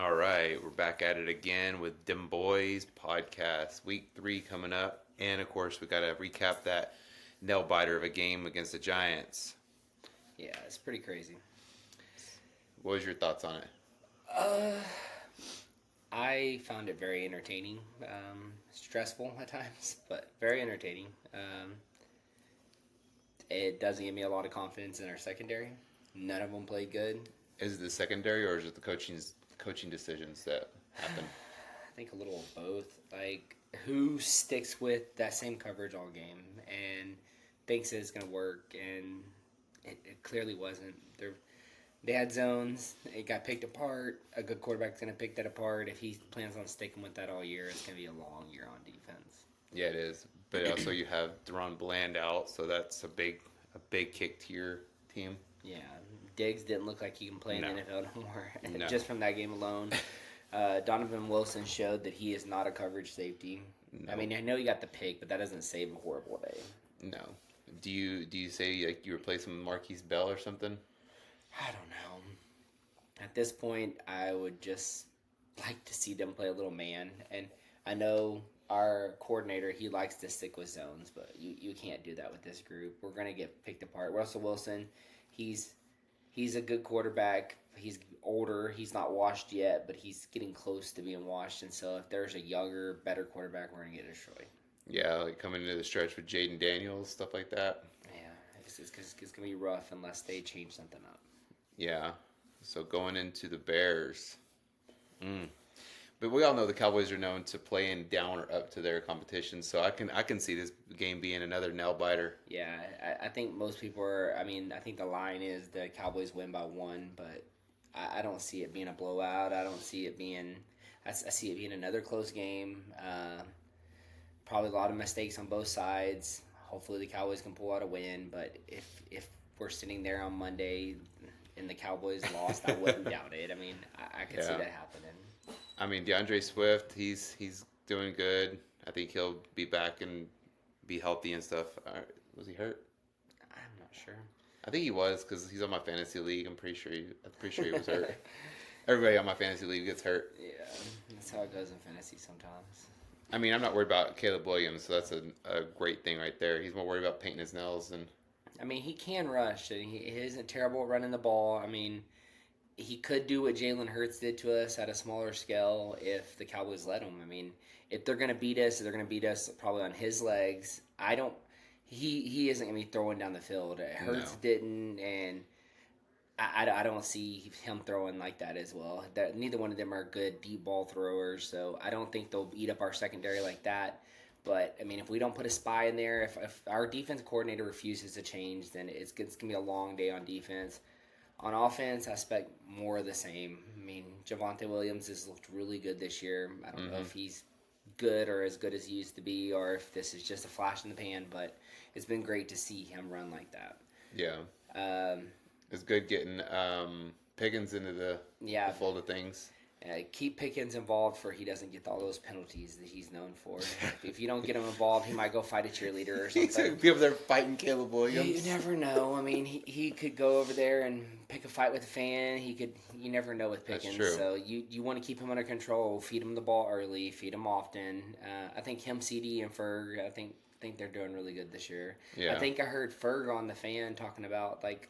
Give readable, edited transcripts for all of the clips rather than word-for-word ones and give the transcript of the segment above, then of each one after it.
All right, we're back at it again with Demboys podcast. Week 3 coming up, and of course we got to recap that nail biter of a game against the Giants. Yeah, it's pretty crazy. What was your thoughts on it? Uh, I found it very entertaining. Stressful at times, but very entertaining. It doesn't give me a lot of confidence in our secondary. None of them played good. Is it the secondary or is it the coaching decisions that happen? I think a little of both. Like, who sticks with that same coverage all game and thinks it's going to work, and it clearly wasn't. They had zones. It got picked apart. A good quarterback's going to pick that apart. If he plans on sticking with that all year, it's going to be a long year on defense. Yeah, it is. But also you have Deron Bland out, so that's a big kick to your team. Yeah, Diggs didn't look like he can play in No. the NFL no more. No. Just from that game alone. Donovan Wilson showed that he is not a coverage safety. No. I mean, I know he got the pick, but that doesn't save a horrible day. No. Do you say like you replace him with Marquise Bell or something? I don't know. At this point, I would just like to see them play a little man. And I know our coordinator, he likes to stick with zones, but you can't do that with this group. We're going to get picked apart. Russell Wilson, he's a good quarterback. He's older. He's not washed yet, but he's getting close to being washed. And so if there's a younger, better quarterback, we're going to get destroyed. Yeah, like coming into the stretch with Jaden Daniels, stuff like that. Yeah, it's going to be rough unless they change something up. Yeah. So going into the Bears. But we all know the Cowboys are known to playing down or up to their competition, so I can see this game being another nail biter. Yeah, I think most people are. I mean, I think the line is the Cowboys win by 1, but I don't see it being a blowout. I don't see it being. I see it being another close game. Probably a lot of mistakes on both sides. Hopefully, the Cowboys can pull out a win. But if we're sitting there on Monday and the Cowboys lost, I wouldn't doubt it. I mean, I could see Yeah. that happening. I mean, DeAndre Swift, he's doing good. I think he'll be back and be healthy and stuff. Was he hurt? I'm not sure. I think he was because he's on my fantasy league. I'm pretty sure he was hurt. Everybody on my fantasy league gets hurt. Yeah, that's how it goes in fantasy sometimes. I mean, I'm not worried about Caleb Williams, so that's a great thing right there. He's more worried about painting his nails and. I mean, he can rush. And he isn't terrible at running the ball. I mean, he could do what Jalen Hurts did to us at a smaller scale if the Cowboys let him. I mean, if they're going to beat us, they're going to beat us probably on his legs. I don't. He isn't going to be throwing down the field. Hurts didn't, and I don't see him throwing like that as well. Neither one of them are good deep ball throwers, so I don't think they'll eat up our secondary like that. But, I mean, if we don't put a spy in there, if our defense coordinator refuses to change, then it's going to be a long day on defense. On offense, I expect more of the same. I mean, Javonte Williams has looked really good this year. I don't know if he's good or as good as he used to be or if this is just a flash in the pan, but it's been great to see him run like that. Yeah. It's good getting Pickens into the fold of things. Keep Pickens involved for he doesn't get all those penalties that he's known for. If you don't get him involved, he might go fight a cheerleader or something. People there fighting Caleb Williams. You never know. I mean, he could go over there and pick a fight with a fan. You never know with Pickens. That's true. So you want to keep him under control. Feed him the ball early. Feed him often. I think him, CD, and Ferg. I think they're doing really good this year. Yeah. I think I heard Ferg on the fan talking about like.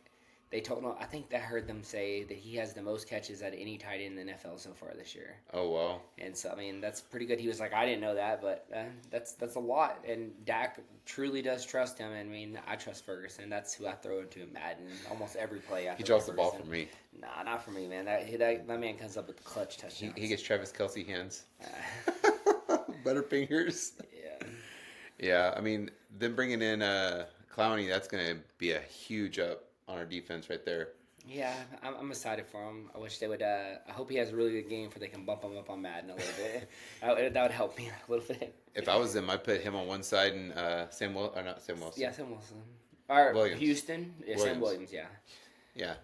They told him. I think I heard them say that he has the most catches at any tight end in the NFL so far this year. Oh wow! And so I mean that's pretty good. He was like, I didn't know that, but that's a lot. And Dak truly does trust him. I mean, I trust Ferguson. That's who I throw into Madden almost every play. He draws the ball for me. Nah, not for me, man. That man comes up with the clutch touchdowns. He gets Travis Kelce hands. Butterfingers. Yeah. Yeah, I mean, them bringing in Clowney, that's going to be a huge up on our defense right there. Yeah, I'm excited for him. I wish they would. I hope he has a really good game so they can bump him up on Madden a little bit. That would help me a little bit. If I was them, I'd put him on one side and Sam Wilson. Yeah, Sam Wilson. Or Williams. Houston. Yeah, Sam Williams, yeah. Yeah.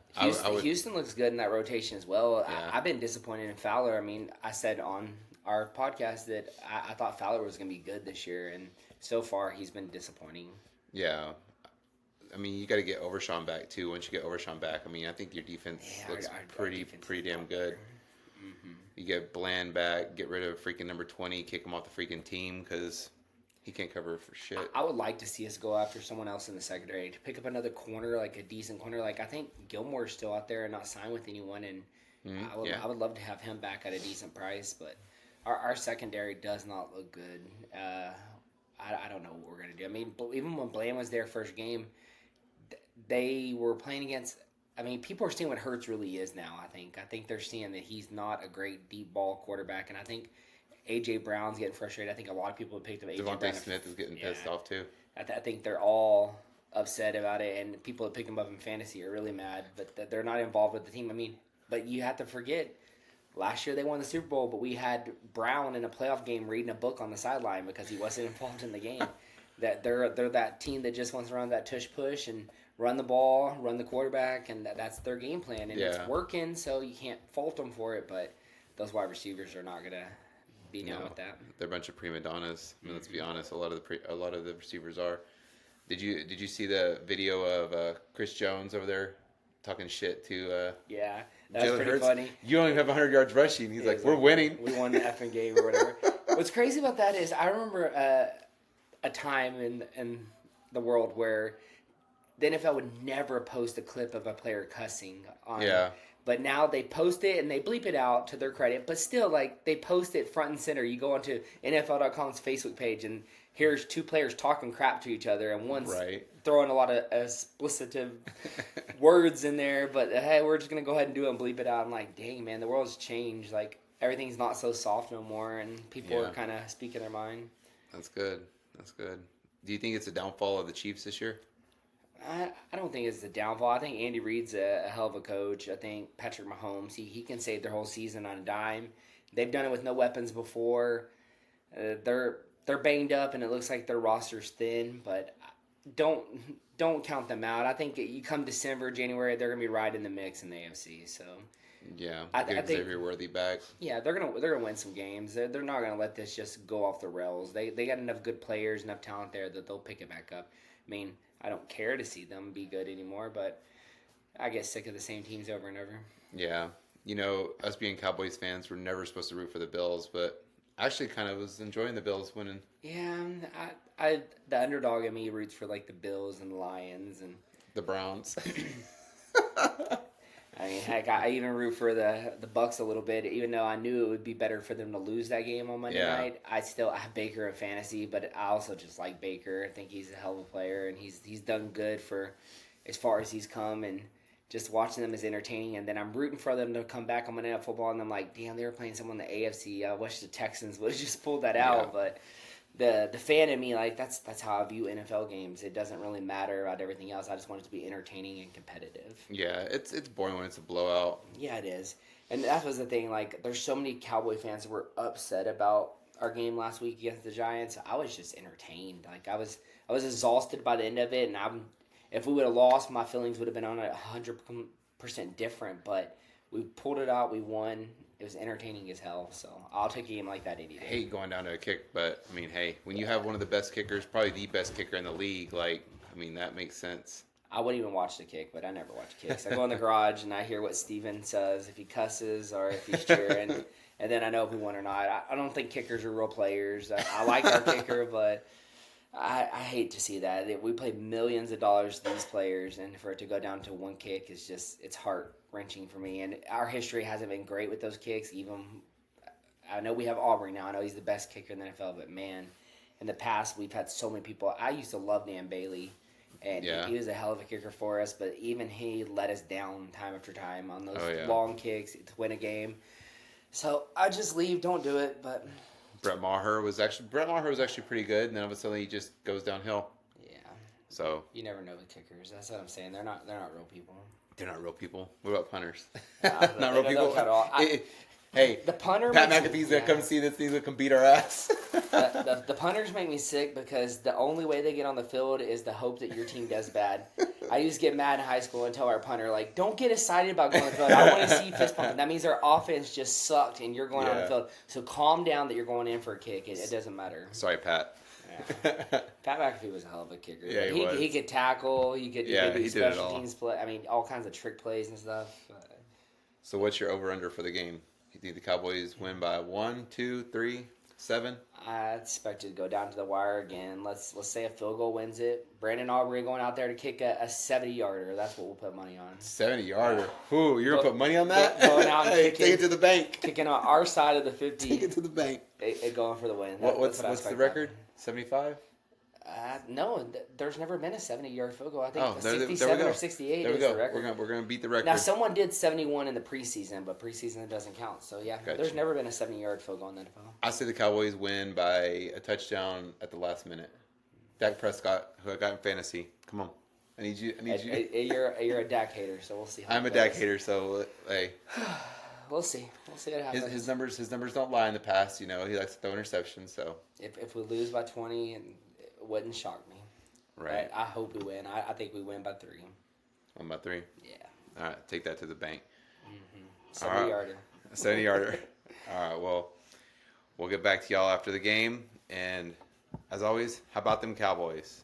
Houston looks good in that rotation as well. Yeah. I've been disappointed in Fowler. I mean, I said on our podcast that I thought Fowler was going to be good this year, and so far he's been disappointing. Yeah. I mean, you got to get Overshawn back too. Once you get Overshawn back, I mean, I think your defense looks pretty damn good. Mm-hmm. You get Bland back, get rid of freaking number 20, kick him off the freaking team because he can't cover for shit. I would like to see us go after someone else in the secondary to pick up another corner, like a decent corner. Like I think Gilmore's still out there and not signed with anyone, and Yeah. I would love to have him back at a decent price. But our secondary does not look good. I don't know what we're gonna do. I mean, even when Bland was there first game, they were playing against. I mean, people are seeing what Hurts really is now. I think they're seeing that he's not a great deep ball quarterback, and I think AJ Brown's getting frustrated. I think a lot of people have picked up AJ Devontae Brown. Smith is getting pissed off too. I think they're all upset about it, and people that pick him up in fantasy are really mad, but that they're not involved with the team. I mean, but you have to forget, last year they won the Super Bowl, but we had Brown in a playoff game reading a book on the sideline because he wasn't involved in the game. That they're that team that just wants to run that tush push and run the ball, run the quarterback, and that's their game plan, and it's working. So you can't fault them for it. But those wide receivers are not gonna be down with that. They're a bunch of prima donnas. I mean, let's be honest. A lot of the receivers are. Did you see the video of Chris Jones over there talking shit to? Yeah, that's Jalen pretty Hurts? funny. You only have 100 yards rushing. He's like, we're winning. We won the effing game or whatever. What's crazy about that is I remember a time in the world where the NFL would never post a clip of a player cussing on. Yeah. But now they post it and they bleep it out to their credit. But still, like, they post it front and center. You go onto NFL.com's Facebook page and here's two players talking crap to each other and one's throwing a lot of explicitive words in there. But, hey, we're just going to go ahead and do it and bleep it out. I'm like, dang, man, the world's changed. Like, everything's not so soft no more and people are kind of speaking their mind. That's good. That's good. Do you think it's a downfall of the Chiefs this year? I don't think it's the downfall. I think Andy Reid's a hell of a coach. I think Patrick Mahomes, he can save their whole season on a dime. They've done it with no weapons before. They're banged up, and it looks like their roster's thin. But don't count them out. I think you come December, January, they're gonna be right in the mix in the AFC. So yeah, I think Xavier Worthy back. Yeah, they're gonna win some games. They're not gonna let this just go off the rails. They got enough good players, enough talent there that they'll pick it back up. I mean, I don't care to see them be good anymore, but I get sick of the same teams over and over. Yeah. You know, us being Cowboys fans, we're never supposed to root for the Bills, but I actually kind of was enjoying the Bills winning. Yeah, I the underdog in me roots for like the Bills and the Lions and the Browns. I mean, heck, I even root for the Bucks a little bit, even though I knew it would be better for them to lose that game on Monday night. I have Baker in fantasy, but I also just like Baker. I think he's a hell of a player, and he's done good for as far as he's come, and just watching them is entertaining. And then I'm rooting for them to come back on Monday Night Football, and I'm like, damn, they were playing someone in the AFC. I wish the Texans would have just pulled that out, but the fan in me, like, that's how I view NFL games. It doesn't really matter about everything else. I just want it to be entertaining and competitive. Yeah, it's boring when it's a blowout. Yeah, it is. And that was the thing. Like, there's so many Cowboy fans that were upset about our game last week against the Giants. I was just entertained. Like, I was exhausted by the end of it. And if we would have lost, my feelings would have been on 100% different. But we pulled it out. We won. It was entertaining as hell, so I'll take a game like that any day. I hate going down to a kick, but, I mean, hey, when you have one of the best kickers, probably the best kicker in the league, like, I mean, that makes sense. I wouldn't even watch the kick, but I never watch kicks. I go in the garage and I hear what Steven says, if he cusses or if he's cheering, and then I know if we won or not. I don't think kickers are real players. I like our kicker, but I hate to see that. We pay millions of dollars to these players, and for it to go down to one kick is just, it's heart-wrenching for me. And our history hasn't been great with those kicks. Even, I know we have Aubrey now. I know he's the best kicker in the NFL, but man, in the past we've had so many people. I used to love Dan Bailey, and he was a hell of a kicker for us, but even he let us down time after time on those long kicks to win a game. So I just leave, don't do it, but... Brett Maher was actually pretty good, and then all of a sudden he just goes downhill. Yeah. So you never know with kickers. That's what I'm saying. They're not real people. They're not real people. What about punters? Not real people at all. Hey, the punter. Pat McAfee's gonna come see this thing that can beat our ass. the punters make me sick because the only way they get on the field is the hope that your team does bad. I used to get mad in high school and tell our punter, like, don't get excited about going on the field. I want to see you fist pumping. That means our offense just sucked and you're going on the field. So calm down that you're going in for a kick. It doesn't matter. Sorry, Pat. Yeah. Pat McAfee was a hell of a kicker. Yeah, he could tackle. He could do special teams play. I mean, all kinds of trick plays and stuff. So what's your over-under for the game? You think the Cowboys win by 1, 2, 3, 7? I expect it to go down to the wire again. Let's say a field goal wins it. Brandon Aubrey going out there to kick a 70-yarder. That's what we'll put money on. 70-yarder. Ooh, you're going to put money on that? Going out and Hey, kicking, take it to the bank. Kicking on our side of the 50. Take it to the bank. Going for the win. What's the record? 75? No, there's never been a 70-yard field goal. I think there we 67 go. or 68 There we is go. the record. We're gonna beat the record. Now, someone did 71 in the preseason, but preseason doesn't count. So, yeah, Gotcha. there's never been a 70-yard field goal in the NFL. I say the Cowboys win by a touchdown at the last minute. Dak Prescott, who I got in fantasy. Come on. I need you. You're a Dak hater, so we'll see how I'm a it Dak goes. hater, so hey. We'll see. We'll see what happens. His numbers don't lie in the past. You know, he likes to throw interceptions. So If we lose by 20, it wouldn't shock me. right, I hope we win. I think we win by 3. 1 by 3. Yeah. All right, take that to the bank. 70-yarder. 70-yarder. All right, well, we'll get back to y'all after the game, and as always, how about them Cowboys?